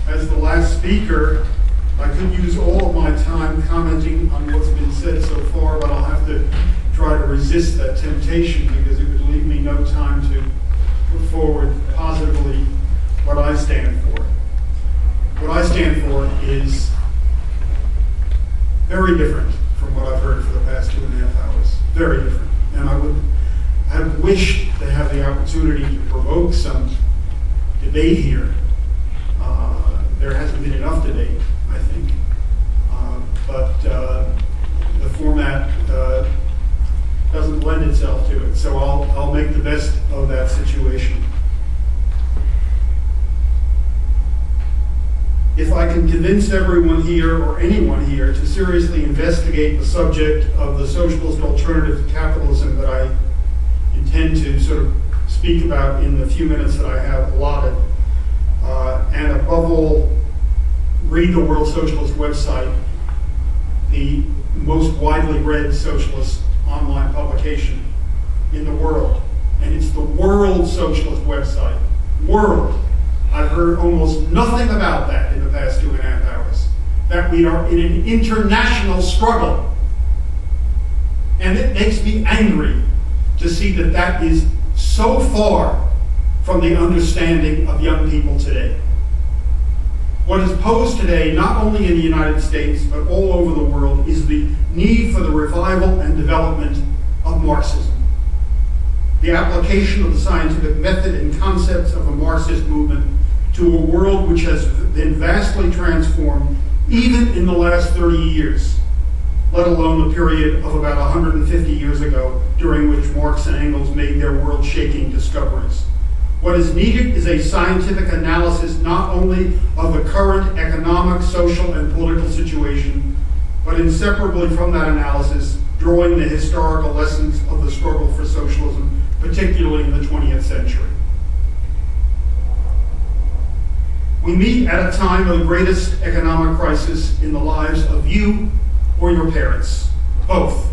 As the last speaker, I could use all of my time commenting on what's been said so far, but I'll have to try to resist that temptation because it would leave me no time to put forward positively what I stand for. What I stand for is very different from what I've heard for the past 2.5 hours. Very different. And I would have wished to have the opportunity to provoke some debate here. There hasn't been enough debate, I think. But the format doesn't lend itself to it. So I'll make the best of that situation. If I can convince everyone here or anyone here to seriously investigate the subject of the socialist alternative to capitalism that I intend to sort of speak about in the few minutes that I have allotted, and above all, read the World Socialist website, the most widely read socialist online publication in the world. And it's the World Socialist website. World. I've heard almost nothing about that in the past 2.5 hours. That we are in an international struggle. And it makes me angry to see that that is so far from the understanding of young people today. What is posed today, not only in the United States, but all over the world, is the need for the revival and development of Marxism. The application of the scientific method and concepts of a Marxist movement to a world which has been vastly transformed even in the last 30 years, let alone the period of about 150 years ago, during which Marx and Engels made their world-shaking discoveries. What is needed is a scientific analysis not only of the current economic, social, and political situation, but inseparably from that analysis, drawing the historical lessons of the struggle for socialism, particularly in the 20th century. We meet at a time of the greatest economic crisis in the lives of you or your parents, both.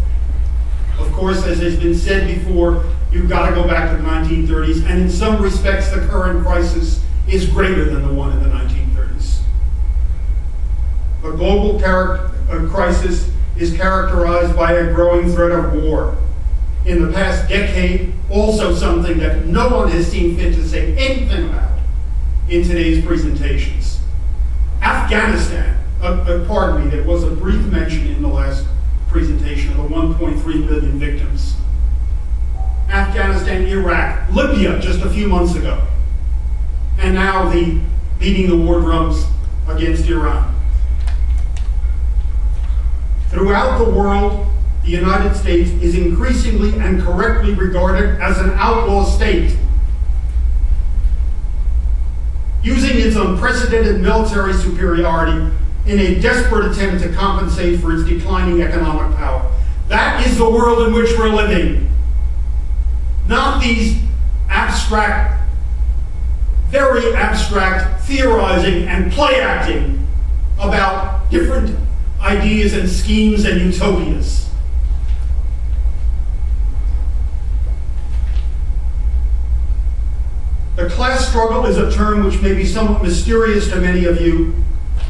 Of course, as has been said before, you've got to go back to the 1930s, and in some respects, the current crisis is greater than the one in the 1930s. The global crisis is characterized by a growing threat of war. In the past decade, also something that no one has seen fit to say anything about in today's presentations. Afghanistan, pardon me, there was a brief mention in the last presentation of the 1.3 billion victims. Afghanistan, Iraq, Libya just a few months ago. And now the beating the war drums against Iran. Throughout the world, the United States is increasingly and correctly regarded as an outlaw state, using its unprecedented military superiority in a desperate attempt to compensate for its declining economic power. That is the world in which we're living. Not these abstract, very abstract theorizing and play acting about different ideas and schemes and utopias. The class struggle is a term which may be somewhat mysterious to many of you.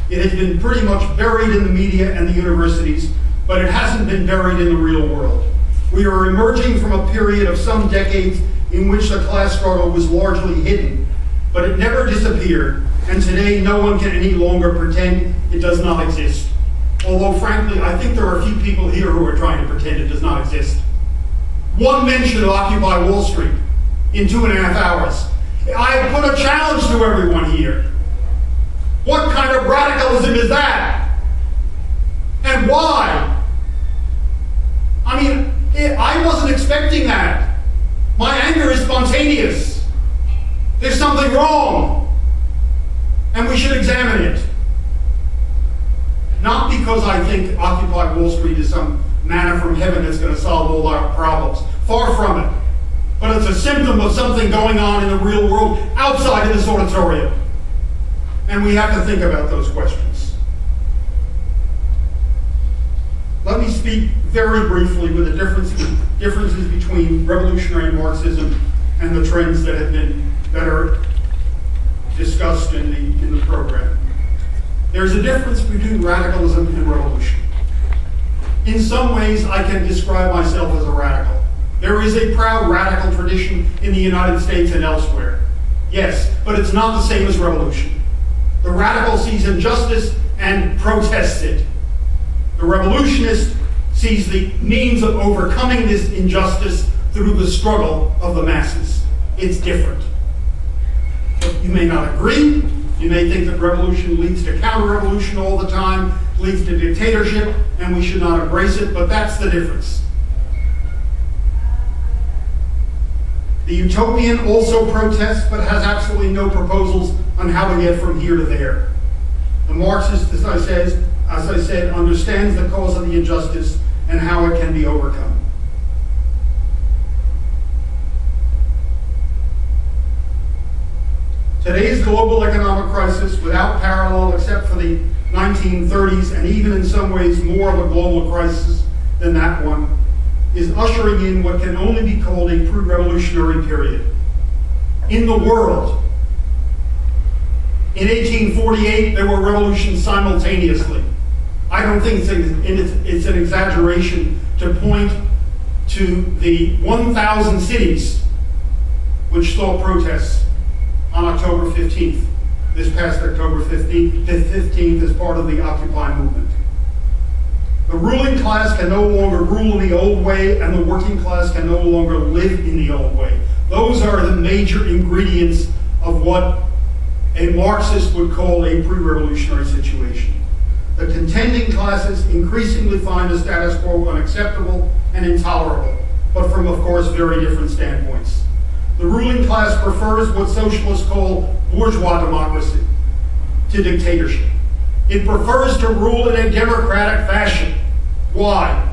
It has been pretty much buried in the media and the universities, but it hasn't been buried in the real world. We are emerging from a period of some decades in which the class struggle was largely hidden, but it never disappeared, and today no one can any longer pretend it does not exist. Although, frankly, I think there are a few people here who are trying to pretend it does not exist. One mention of Occupy Wall Street in 2.5 hours. I put a challenge to everyone here. What kind of radicalism is that? And why? I mean, I wasn't expecting that. My anger is spontaneous. There's something wrong, and we should examine it. Not because I think Occupy Wall Street is some manna from heaven that's going to solve all our problems. Far from it. But it's a symptom of something going on in the real world outside of this auditorium. And we have to think about those questions. Let me speak very briefly with the differences between revolutionary Marxism and the trends that are discussed in the program. There's a difference between radicalism and revolution. In some ways, I can describe myself as a radical. There is a proud radical tradition in the United States and elsewhere. Yes, but it's not the same as revolution. The radical sees injustice and protests it. The revolutionist sees the means of overcoming this injustice through the struggle of the masses. It's different. You may not agree. You may think that revolution leads to counter-revolution all the time, leads to dictatorship, and we should not embrace it, but that's the difference. The utopian also protests, but has absolutely no proposals on how to get from here to there. The Marxist, as I said, understands the cause of the injustice and how it can be overcome. Today's global economic crisis, without parallel except for the 1930s, and even in some ways more of a global crisis than that one, is ushering in what can only be called a pre-revolutionary period. In the world, in 1848, there were revolutions simultaneously. I don't think it's an exaggeration to point to the 1,000 cities which saw protests on October 15th, this past October 15th as part of the Occupy movement. The ruling class can no longer rule in the old way, and the working class can no longer live in the old way. Those are the major ingredients of what a Marxist would call a pre-revolutionary situation. The contending classes increasingly find the status quo unacceptable and intolerable, but from, of course, very different standpoints. The ruling class prefers what socialists call bourgeois democracy to dictatorship. It prefers to rule in a democratic fashion. Why?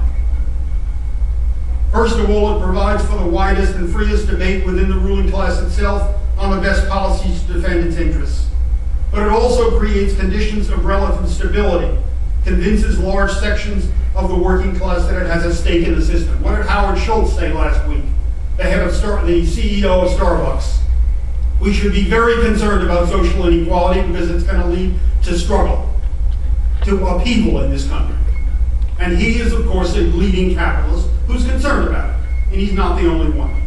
First of all, it provides for the widest and freest debate within the ruling class itself on the best policies to defend its interests. But it also creates conditions of relative stability, convinces large sections of the working class that it has a stake in the system. What did Howard Schultz say last week? The CEO of Starbucks. We should be very concerned about social inequality because it's going to lead to struggle, to upheaval in this country. And he is, of course, a leading capitalist who's concerned about it. And he's not the only one.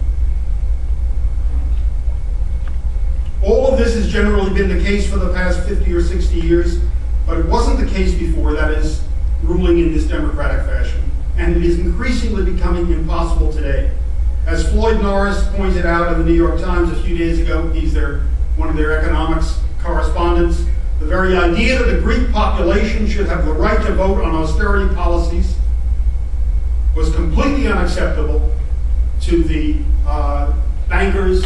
All of this has generally been the case for the past 50 or 60 years, but it wasn't the case before, that is, ruling in this democratic fashion. And it is increasingly becoming impossible today. As Floyd Norris pointed out in the New York Times a few days ago, he's one of their economics correspondents, the very idea that the Greek population should have the right to vote on austerity policies was completely unacceptable to the bankers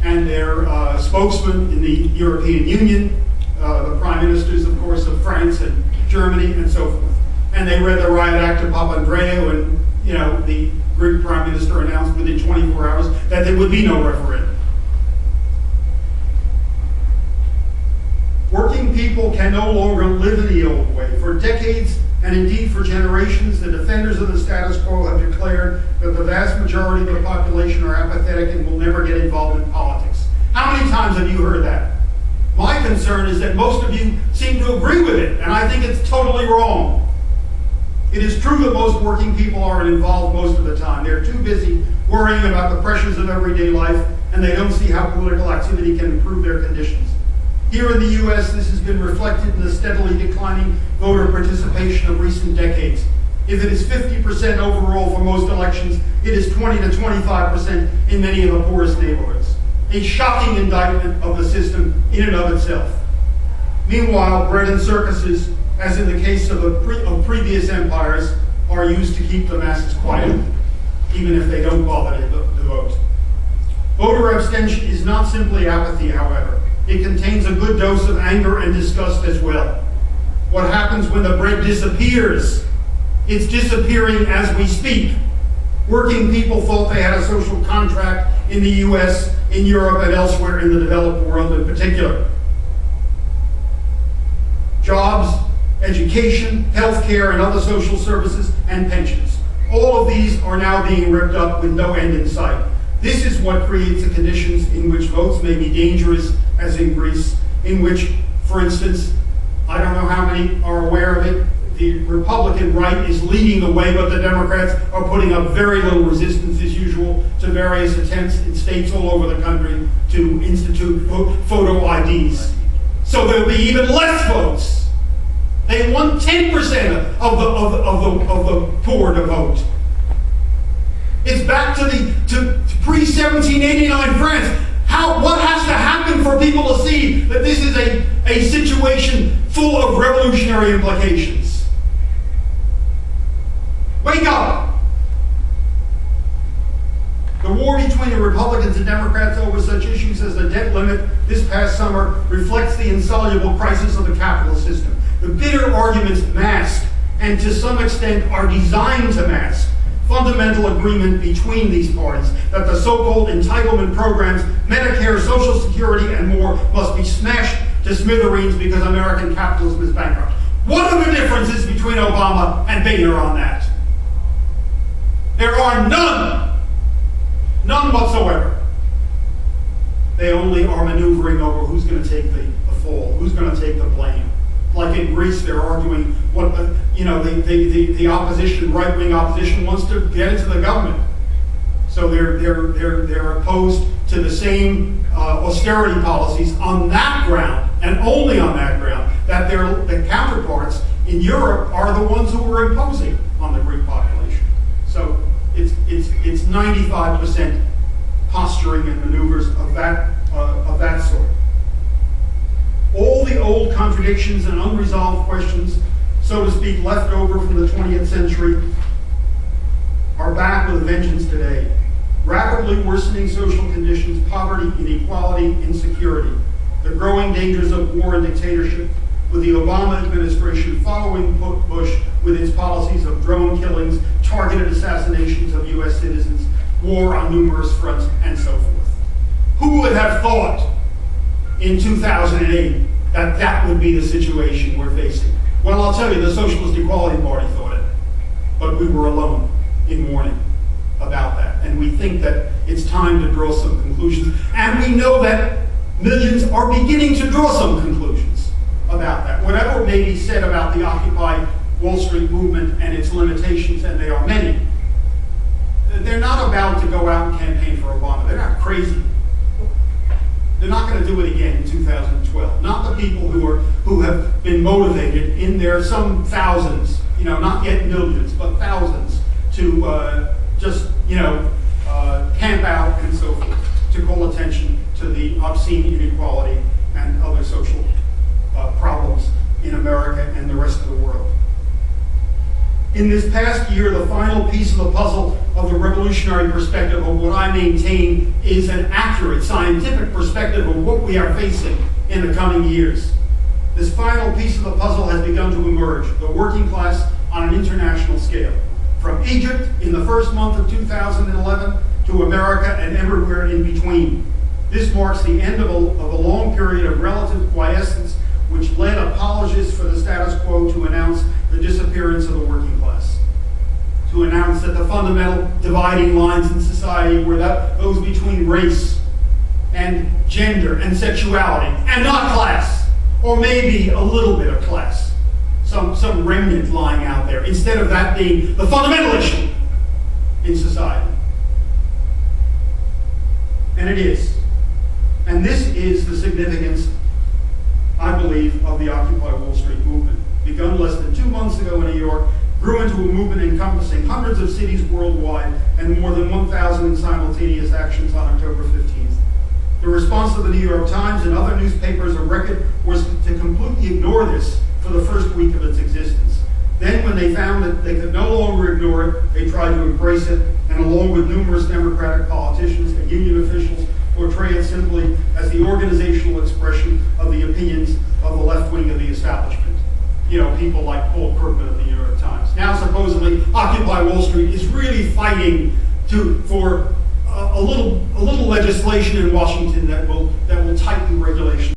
and their spokesman in the European Union, the prime ministers, of course, of France and Germany and so forth. And they read the riot act of Papandreou, and the Greek prime minister announced within 24 hours that there would be no referendum. Working people can no longer live in the old way. For decades, and indeed for generations, the defenders of the status quo have declared that the vast majority of the population are apathetic and will never get involved in politics. How many times have you heard that? My concern is that most of you seem to agree with it, and I think it's totally wrong. It is true that most working people aren't involved most of the time. They're too busy worrying about the pressures of everyday life, and they don't see how political activity can improve their conditions. Here in the U.S., this has been reflected in the steadily declining voter participation of recent decades. If it is 50% overall for most elections, it is 20 to 25% in many of the poorest neighborhoods. A shocking indictment of the system in and of itself. Meanwhile, bread and circuses, as in the case of previous empires, are used to keep the masses quiet, even if they don't bother to vote. Voter abstention is not simply apathy, however. It contains a good dose of anger and disgust as well. What happens when the bread disappears? It's disappearing as we speak. Working people thought they had a social contract in the US, in Europe, and elsewhere in the developed world in particular. Jobs, education, healthcare, and other social services, and pensions. All of these are now being ripped up with no end in sight. This is what creates the conditions in which votes may be dangerous, as in Greece, in which, for instance, I don't know how many are aware of it. The Republican right is leading the way, but the Democrats are putting up very little resistance, as usual, to various attempts in states all over the country to institute photo IDs. So there'll be even less votes. They want 10% of the poor to vote. It's back to pre-1789 France. What has to happen for people to see that this is a situation full of revolutionary implications? Wake up! The war between the Republicans and Democrats over such issues as the debt limit this past summer reflects the insoluble crisis of the capitalist system. The bitter arguments mask, and to some extent are designed to mask, fundamental agreement between these parties that the so-called entitlement programs, Medicare, Social Security, and more must be smashed to smithereens because American capitalism is bankrupt. What are the differences between Obama and Boehner on that? There are none. None whatsoever. They only are maneuvering over who's going to take the fall, who's going to take the blame. Like in Greece, they're arguing what the opposition, right-wing opposition, wants to get into the government. So they're opposed to the same austerity policies on that ground, and only on that ground, that the counterparts in Europe are the ones who are imposing on the Greek population. So it's 95% posturing and maneuvers of that sort. All the old contradictions and unresolved questions, so to speak, left over from the 20th century are back with a vengeance today. Rapidly worsening social conditions, poverty, inequality, insecurity, the growing dangers of war and dictatorship, with the Obama administration following Bush with its policies of drone killings, targeted assassinations of U.S. citizens, war on numerous fronts, and so forth. Who would have thought in 2008 that would be the situation we're facing? Well, I'll tell you, the Socialist Equality Party thought it, but we were alone in mourning about that. And we think that it's time to draw some conclusions. And we know that millions are beginning to draw some conclusions about that. Whatever may be said about the Occupy Wall Street movement and its limitations, and they are many, they're not about to go out and campaign for Obama. They're not crazy. They're not going to do it again in 2012. Not the people who have been motivated in their some thousands, not yet millions, but thousands, to camp out and so forth, to call attention to the obscene inequality and other social problems in America and the rest of the world. In this past year, the final piece of the puzzle of the revolutionary perspective of what I maintain is an accurate scientific perspective of what we are facing in the coming years. This final piece of the puzzle has begun to emerge, the working class on an international scale. From Egypt in the first month of 2011 to America and everywhere in between. This marks the end of a long period of relative quiescence which led apologists for the status quo to announce the disappearance of the working class, to announce that the fundamental dividing lines in society were those between race and gender and sexuality, and not class, or maybe a little bit of class, some remnant lying out there, instead of that being the fundamental issue in society. And it is. And this is the significance, I believe, of the Occupy Wall Street movement. Begun less than 2 months ago in New York, grew into a movement encompassing hundreds of cities worldwide and more than 1,000 simultaneous actions on October 15th. The response of the New York Times and other newspapers of record was to completely ignore this for the first week of its existence. Then, when they found that they could no longer ignore it, they tried to embrace it, and along with numerous Democratic politicians and union officials, portray it simply as the organizational expression of the opinions of the left wing of the establishment. People like Paul Krugman of the New York Times. Now, supposedly, Occupy Wall Street is really fighting for a little legislation in Washington that will tighten regulation.